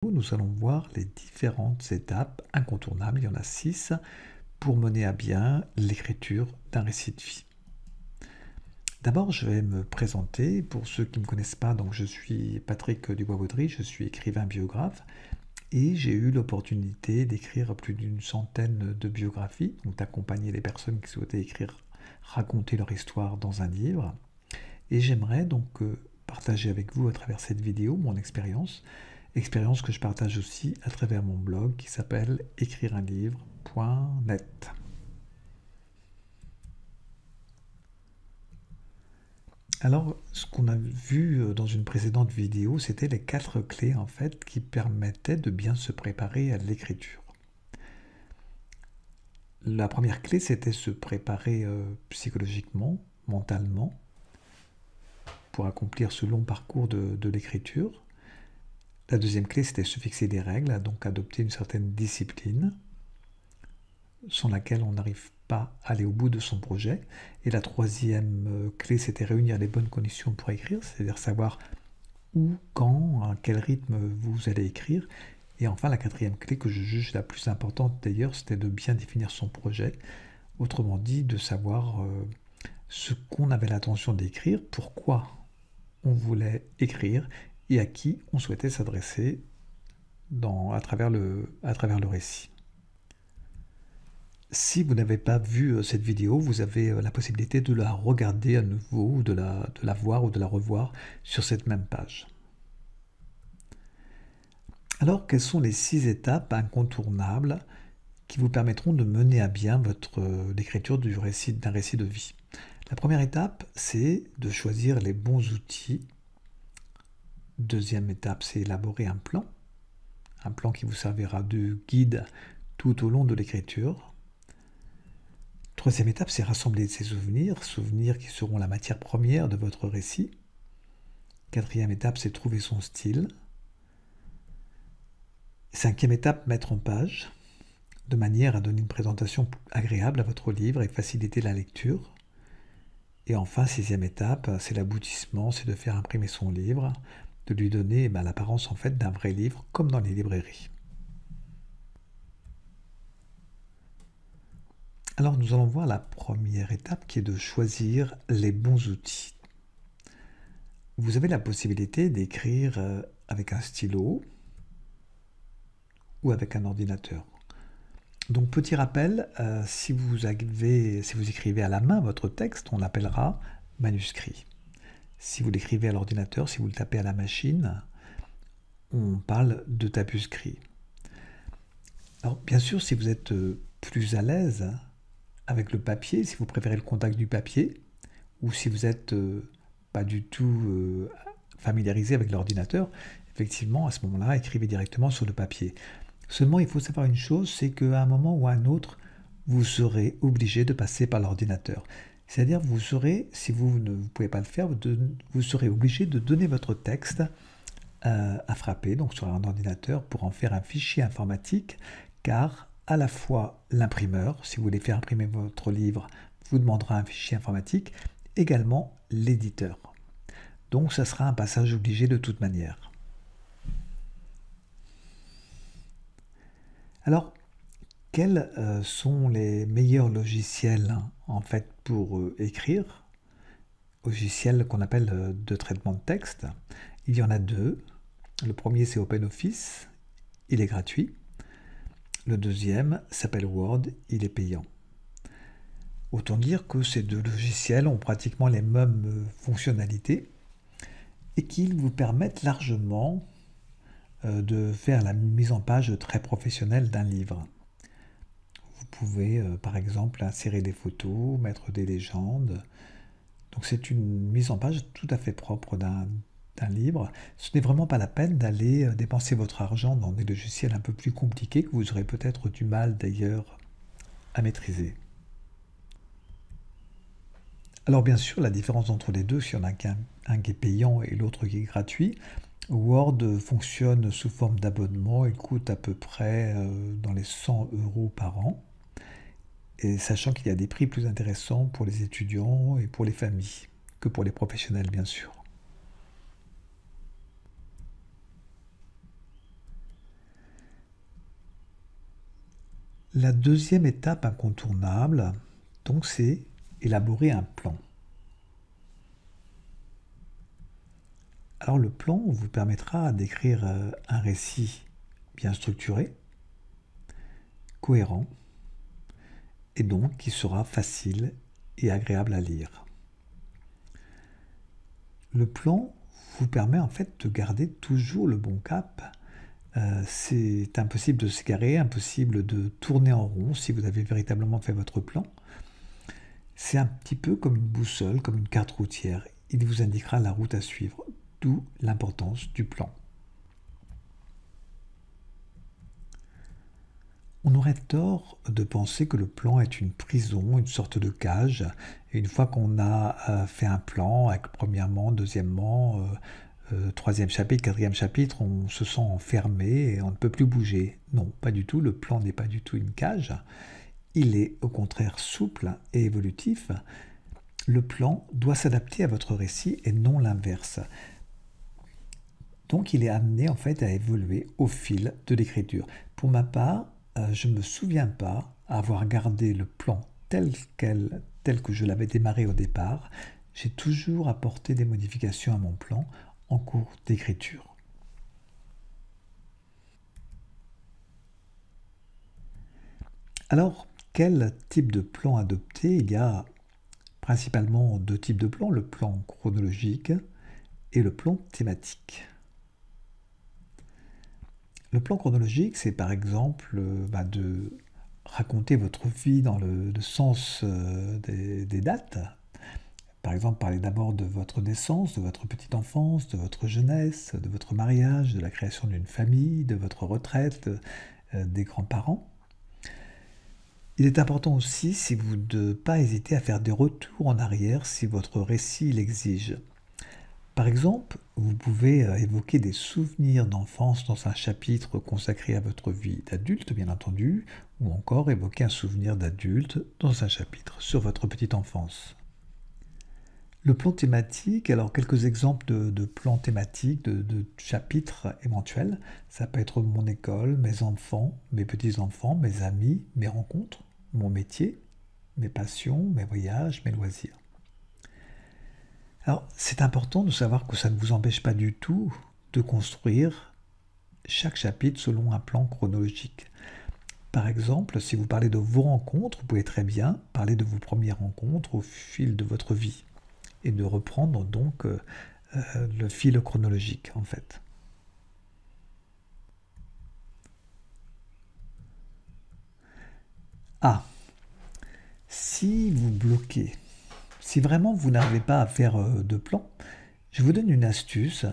Nous allons voir les différentes étapes incontournables, il y en a 6, pour mener à bien l'écriture d'un récit de vie. D'abord, je vais me présenter, pour ceux qui ne me connaissent pas, donc je suis Patrick Dubois-Baudry, je suis écrivain biographe, et j'ai eu l'opportunité d'écrire plus d'une centaine de biographies, donc d'accompagner les personnes qui souhaitaient écrire, raconter leur histoire dans un livre. Et j'aimerais donc partager avec vous à travers cette vidéo mon expérience que je partage aussi à travers mon blog qui s'appelle écrire-un-livre.net. Alors, ce qu'on a vu dans une précédente vidéo, c'était les 4 clés en fait qui permettaient de bien se préparer à l'écriture. La première clé, c'était se préparer psychologiquement, mentalement, pour accomplir ce long parcours de l'écriture. La deuxième clé, c'était se fixer des règles, donc adopter une certaine discipline, sans laquelle on n'arrive pas à aller au bout de son projet. Et la troisième clé, c'était réunir les bonnes conditions pour écrire, c'est-à-dire savoir où, quand, à quel rythme vous allez écrire. Et enfin, la quatrième clé, que je juge la plus importante d'ailleurs, c'était de bien définir son projet. Autrement dit, de savoir ce qu'on avait l'intention d'écrire, pourquoi on voulait écrire et à qui on souhaitait s'adresser à travers le récit. Si vous n'avez pas vu cette vidéo, vous avez la possibilité de la regarder à nouveau, ou de la voir ou de la revoir sur cette même page. Alors, quelles sont les 6 étapes incontournables qui vous permettront de mener à bien l'écriture d'un récit de vie? La première étape, c'est de choisir les bons outils. Deuxième étape, c'est élaborer un plan qui vous servira de guide tout au long de l'écriture. Troisième étape, c'est rassembler ses souvenirs qui seront la matière première de votre récit. Quatrième étape, c'est trouver son style. Cinquième étape, mettre en page, de manière à donner une présentation agréable à votre livre et faciliter la lecture. Et enfin, sixième étape, c'est l'aboutissement, c'est de faire imprimer son livre, de lui donner l'apparence en fait d'un vrai livre, comme dans les librairies. Alors nous allons voir la première étape qui est de choisir les bons outils. Vous avez la possibilité d'écrire avec un stylo ou avec un ordinateur. Donc petit rappel, si vous écrivez à la main votre texte, on l'appellera manuscrit. Si vous l'écrivez à l'ordinateur, si vous le tapez à la machine, on parle de tapuscrit. Alors bien sûr, si vous êtes plus à l'aise avec le papier, si vous préférez le contact du papier, ou si vous n'êtes pas du tout familiarisé avec l'ordinateur, effectivement, à ce moment-là, écrivez directement sur le papier. Seulement, il faut savoir une chose, c'est qu'à un moment ou à un autre, vous serez obligé de passer par l'ordinateur. C'est-à-dire, vous serez, si vous ne pouvez pas le faire, vous serez obligé de donner votre texte à frapper, donc sur un ordinateur, pour en faire un fichier informatique, car à la fois l'imprimeur, si vous voulez faire imprimer votre livre, vous demandera un fichier informatique, également l'éditeur. Donc, ça sera un passage obligé de toute manière. Alors, quels sont les meilleurs logiciels en fait pour écrire? Logiciels qu'on appelle de traitement de texte. Il y en a 2. Le premier, c'est OpenOffice, il est gratuit. Le deuxième s'appelle Word, il est payant. Autant dire que ces 2 logiciels ont pratiquement les mêmes fonctionnalités et qu'ils vous permettent largement de faire la mise en page très professionnelle d'un livre. Vous pouvez par exemple insérer des photos, mettre des légendes. Donc c'est une mise en page tout à fait propre d'un livre. Ce n'est vraiment pas la peine d'aller dépenser votre argent dans des logiciels un peu plus compliqués que vous aurez peut-être du mal d'ailleurs à maîtriser. Alors bien sûr, la différence entre les deux, s'il y en a un qui est payant et l'autre qui est gratuit, Word fonctionne sous forme d'abonnement, il coûte à peu près dans les 100 € par an, et sachant qu'il y a des prix plus intéressants pour les étudiants et pour les familles que pour les professionnels bien sûr. La deuxième étape incontournable, donc, c'est élaborer un plan. Alors le plan vous permettra d'écrire un récit bien structuré, cohérent, et donc qui sera facile et agréable à lire. Le plan vous permet en fait de garder toujours le bon cap. C'est impossible de s'égarer, impossible de tourner en rond si vous avez véritablement fait votre plan. C'est un petit peu comme une boussole, comme une carte routière. Il vous indiquera la route à suivre, d'où l'importance du plan. On aurait tort de penser que le plan est une prison, une sorte de cage. Et une fois qu'on a fait un plan, avec premièrement, deuxièmement, troisième chapitre, quatrième chapitre, on se sent enfermé et on ne peut plus bouger. Non, pas du tout. Le plan n'est pas du tout une cage. Il est au contraire souple et évolutif. Le plan doit s'adapter à votre récit et non l'inverse. Donc il est amené en fait à évoluer au fil de l'écriture. Pour ma part, je ne me souviens pas avoir gardé le plan tel que je l'avais démarré au départ. J'ai toujours apporté des modifications à mon plan en cours d'écriture. Alors, quel type de plan adopter? Il y a principalement deux types de plans, le plan chronologique et le plan thématique. Le plan chronologique, c'est par exemple de raconter votre vie dans le sens des dates. Par exemple, parler d'abord de votre naissance, de votre petite enfance, de votre jeunesse, de votre mariage, de la création d'une famille, de votre retraite, des grands-parents. Il est important aussi de ne pas hésiter à faire des retours en arrière si votre récit l'exige. Par exemple, vous pouvez évoquer des souvenirs d'enfance dans un chapitre consacré à votre vie d'adulte, bien entendu, ou encore évoquer un souvenir d'adulte dans un chapitre sur votre petite enfance. Le plan thématique, alors quelques exemples de plans thématiques, de chapitres éventuels. Ça peut être mon école, mes enfants, mes petits-enfants, mes amis, mes rencontres, mon métier, mes passions, mes voyages, mes loisirs. Alors, c'est important de savoir que ça ne vous empêche pas du tout de construire chaque chapitre selon un plan chronologique. Par exemple, si vous parlez de vos rencontres, vous pouvez très bien parler de vos premières rencontres au fil de votre vie et de reprendre donc le fil chronologique en fait. Ah, si vous bloquez, si vraiment vous n'arrivez pas à faire de plan, je vous donne une astuce,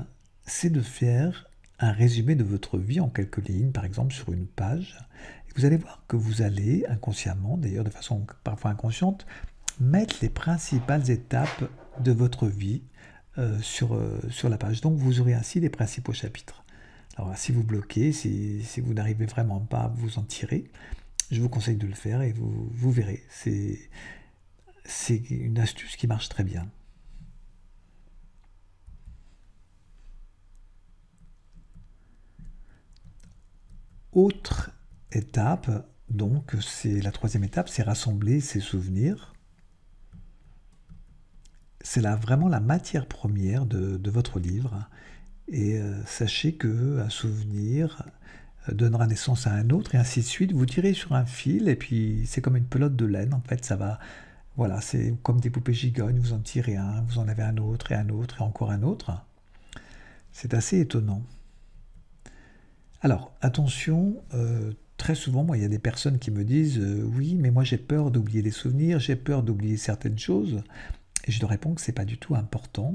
c'est de faire un résumé de votre vie en quelques lignes, par exemple sur une page. Et vous allez voir que vous allez inconsciemment, d'ailleurs de façon parfois inconsciente, mettre les principales étapes de votre vie sur la page. Donc vous aurez ainsi les principaux chapitres. Alors si vous bloquez, si vous n'arrivez vraiment pas à vous en tirer, je vous conseille de le faire et vous verrez. C'est une astuce qui marche très bien. Autre étape, donc c'est la troisième étape, c'est rassembler ses souvenirs. C'est vraiment la matière première de votre livre. Et sachez qu'un souvenir donnera naissance à un autre, et ainsi de suite. Vous tirez sur un fil, et puis c'est comme une pelote de laine. En fait, ça va... Voilà, c'est comme des poupées gigognes. Vous en tirez un, vous en avez un autre, et encore un autre. C'est assez étonnant. Alors, attention, très souvent, moi, il y a des personnes qui me disent oui, mais moi j'ai peur d'oublier des souvenirs, j'ai peur d'oublier certaines choses. Et je leur réponds que ce n'est pas du tout important,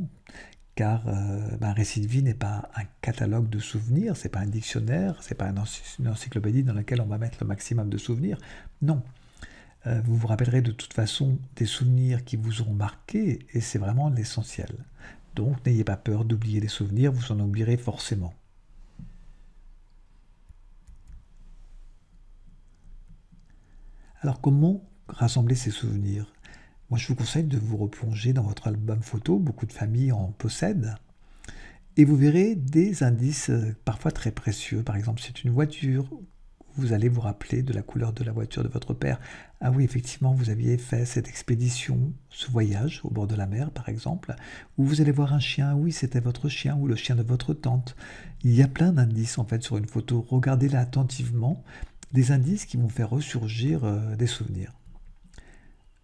car un récit de vie n'est pas un catalogue de souvenirs, c'est pas un dictionnaire, c'est pas une encyclopédie dans laquelle on va mettre le maximum de souvenirs. Non. Vous vous rappellerez de toute façon des souvenirs qui vous ont marqué, et c'est vraiment l'essentiel. Donc n'ayez pas peur d'oublier les souvenirs, vous en oublierez forcément. Alors comment rassembler ces souvenirs? Moi je vous conseille de vous replonger dans votre album photo, beaucoup de familles en possèdent, et vous verrez des indices parfois très précieux. Par exemple, c'est une voiture, vous allez vous rappeler de la couleur de la voiture de votre père. Ah oui, effectivement, vous aviez fait cette expédition, ce voyage au bord de la mer, par exemple, où vous allez voir un chien. Oui, c'était votre chien ou le chien de votre tante. Il y a plein d'indices, en fait, sur une photo. Regardez-la attentivement, des indices qui vont faire ressurgir des souvenirs.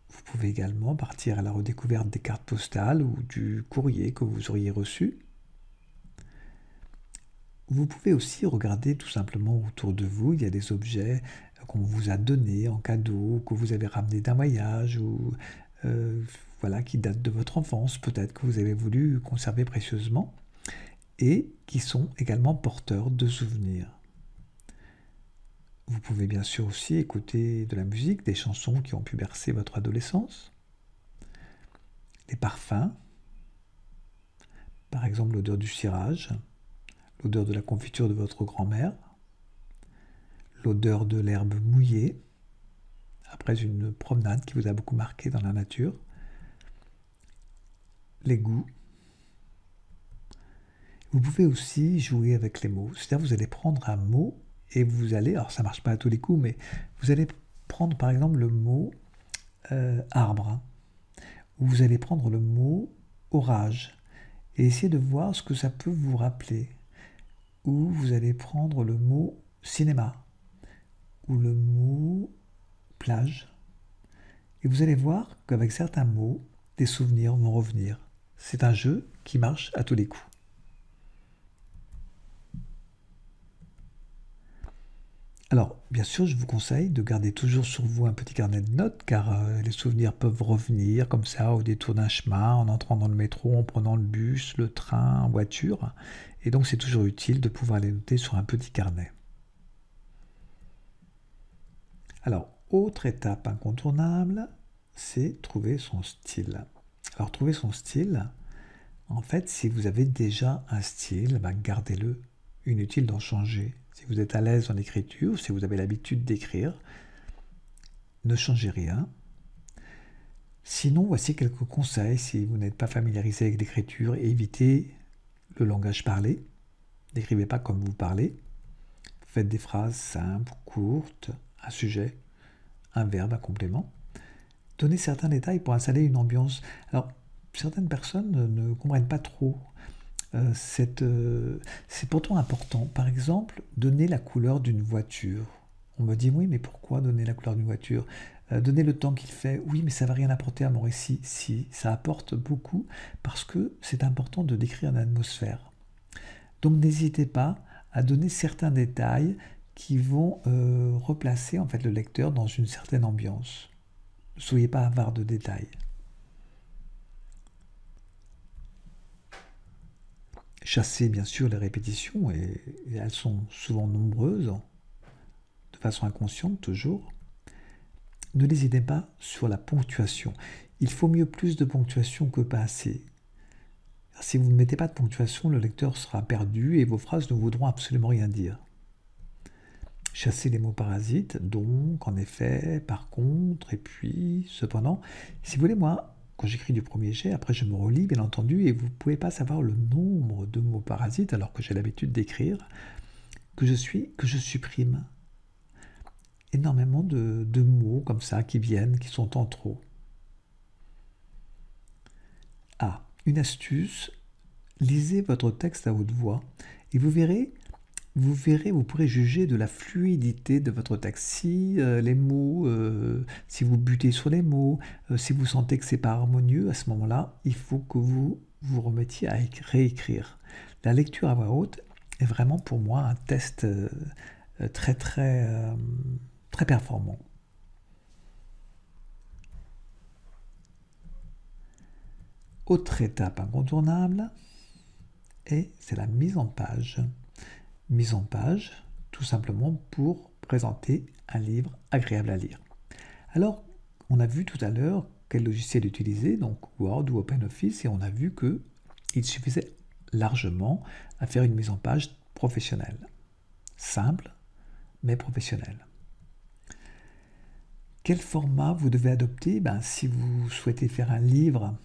Vous pouvez également partir à la redécouverte des cartes postales ou du courrier que vous auriez reçu. Vous pouvez aussi regarder tout simplement autour de vous, il y a des objets qu'on vous a donnés en cadeau, que vous avez ramenés d'un voyage ou euh, voilà, qui datent de votre enfance, peut-être que vous avez voulu conserver précieusement et qui sont également porteurs de souvenirs. Vous pouvez bien sûr aussi écouter de la musique, des chansons qui ont pu bercer votre adolescence, les parfums, par exemple l'odeur du cirage, l'odeur de la confiture de votre grand-mère, l'odeur de l'herbe mouillée, après une promenade qui vous a beaucoup marqué dans la nature, les goûts. Vous pouvez aussi jouer avec les mots, c'est-à-dire vous allez prendre un mot et vous allez, alors ça ne marche pas à tous les coups, mais vous allez prendre par exemple le mot arbre, ou vous allez prendre le mot orage, et essayer de voir ce que ça peut vous rappeler. Ou vous allez prendre le mot cinéma, ou le mot plage, et vous allez voir qu'avec certains mots, des souvenirs vont revenir. C'est un jeu qui marche à tous les coups. Alors, bien sûr, je vous conseille de garder toujours sur vous un petit carnet de notes, car les souvenirs peuvent revenir comme ça au détour d'un chemin, en entrant dans le métro, en prenant le bus, le train, en voiture. Et donc, c'est toujours utile de pouvoir les noter sur un petit carnet. Alors, autre étape incontournable, c'est trouver son style. Alors, trouver son style, en fait, si vous avez déjà un style, gardez-le. Inutile d'en changer. Si vous êtes à l'aise en écriture, si vous avez l'habitude d'écrire, ne changez rien. Sinon, voici quelques conseils si vous n'êtes pas familiarisé avec l'écriture. Évitez le langage parlé. N'écrivez pas comme vous parlez. Faites des phrases simples, courtes, un sujet, un verbe, un complément. Donnez certains détails pour installer une ambiance. Alors, certaines personnes ne comprennent pas trop. C'est pourtant important. Par exemple, donner la couleur d'une voiture. On me dit, oui, mais pourquoi donner la couleur d'une voiture? Donner le temps qu'il fait. Oui, mais ça ne va rien apporter à mon récit. Si, ça apporte beaucoup parce que c'est important de décrire l'atmosphère. Donc n'hésitez pas à donner certains détails qui vont replacer en fait le lecteur dans une certaine ambiance. Ne soyez pas avare de détails. Chassez bien sûr les répétitions, et elles sont souvent nombreuses, de façon inconsciente toujours. Ne n'hésitez pas sur la ponctuation. Il faut mieux plus de ponctuation que pas assez. Si vous ne mettez pas de ponctuation, le lecteur sera perdu et vos phrases ne voudront absolument rien dire. Chassez les mots parasites, donc, en effet, par contre, et puis, cependant. Si vous voulez, moi, quand j'écris du premier jet, après je me relis, bien entendu, et vous ne pouvez pas savoir le nombre de mots parasites, alors que j'ai l'habitude d'écrire, que je supprime. Énormément de mots comme ça qui viennent, qui sont en trop. Ah, une astuce, lisez votre texte à haute voix, et vous pourrez juger de la fluidité de votre texte. Si les mots, si vous butez sur les mots, si vous sentez que c'est pas harmonieux, à ce moment-là, il faut que vous vous remettiez à réécrire. La lecture à voix haute est vraiment pour moi un test très performant. Autre étape incontournable, et c'est la mise en page. Mise en page, tout simplement pour présenter un livre agréable à lire. Alors, on a vu tout à l'heure quel logiciel utiliser, donc Word ou OpenOffice, et on a vu qu'il suffisait largement à faire une mise en page professionnelle. Simple, mais professionnelle. Quel format vous devez adopter? Si vous souhaitez faire un livre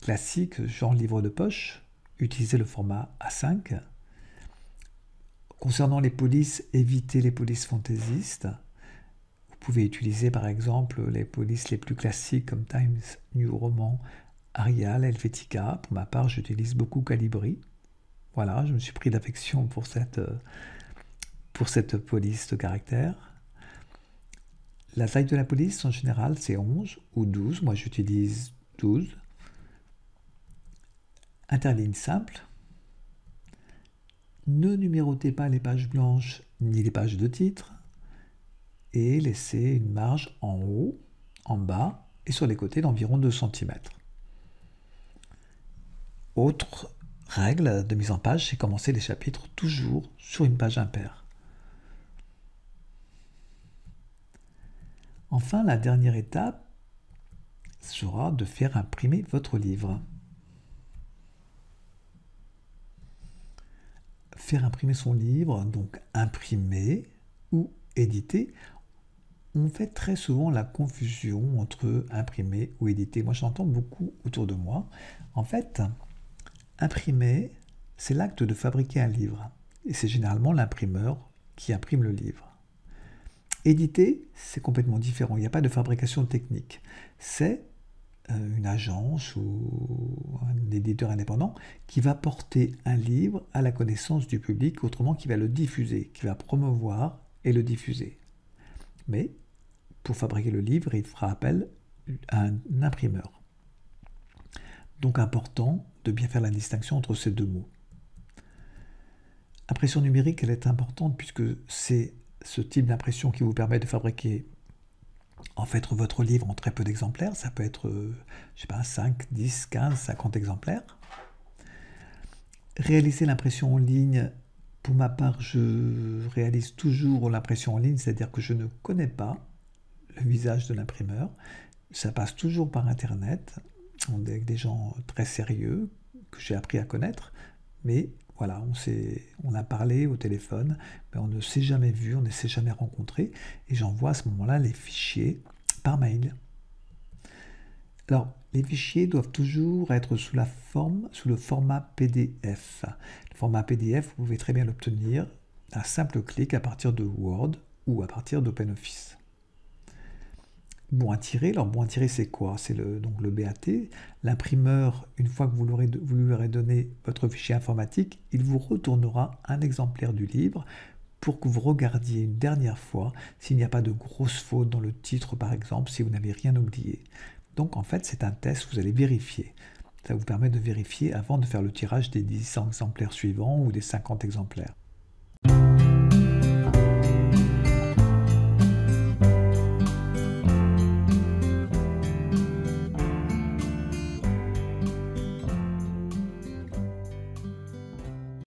classique, genre livre de poche, utilisez le format A5. Concernant les polices, évitez les polices fantaisistes. Vous pouvez utiliser par exemple les polices les plus classiques comme Times New Roman, Arial, Helvetica. Pour ma part, j'utilise beaucoup Calibri. Voilà, je me suis pris d'affection pour cette police de caractère. La taille de la police, en général, c'est 11 ou 12. Moi, j'utilise 12. Interligne simple. Ne numérotez pas les pages blanches ni les pages de titre. Et laissez une marge en haut, en bas et sur les côtés d'environ 2 cm. Autre règle de mise en page, c'est commencer les chapitres toujours sur une page impaire. Enfin, la dernière étape sera de faire imprimer votre livre. Faire imprimer son livre, donc imprimer ou éditer, on fait très souvent la confusion entre imprimer ou éditer. Moi, j'entends beaucoup autour de moi. En fait, imprimer, c'est l'acte de fabriquer un livre. Et c'est généralement l'imprimeur qui imprime le livre. Éditer, c'est complètement différent. Il n'y a pas de fabrication technique. C'est une agence ou un éditeur indépendant qui va porter un livre à la connaissance du public, autrement qui va le diffuser, qui va promouvoir et le diffuser. Mais pour fabriquer le livre, il fera appel à un imprimeur. Donc important de bien faire la distinction entre ces deux mots. Impression numérique, elle est importante puisque c'est ce type d'impression qui vous permet de fabriquer en fait votre livre en très peu d'exemplaires. Ça peut être, je sais pas, 5, 10, 15, 50 exemplaires. Réaliser l'impression en ligne, pour ma part, je réalise toujours l'impression en ligne, c'est-à-dire que je ne connais pas le visage de l'imprimeur. Ça passe toujours par Internet, avec des gens très sérieux que j'ai appris à connaître, mais voilà, on a parlé au téléphone, mais on ne s'est jamais vu, on ne s'est jamais rencontré, et j'envoie à ce moment-là les fichiers par mail. Alors, les fichiers doivent toujours être sous le format PDF. Le format PDF, vous pouvez très bien l'obtenir d'un simple clic à partir de Word ou à partir d'OpenOffice. Bon à tirer, alors bon à tirer c'est quoi? C'est donc le BAT. L'imprimeur, une fois que vous lui aurez donné votre fichier informatique, il vous retournera un exemplaire du livre pour que vous regardiez une dernière fois s'il n'y a pas de grosses fautes dans le titre par exemple, si vous n'avez rien oublié. Donc en fait c'est un test, vous allez vérifier. Ça vous permet de vérifier avant de faire le tirage des 10 exemplaires suivants ou des 50 exemplaires.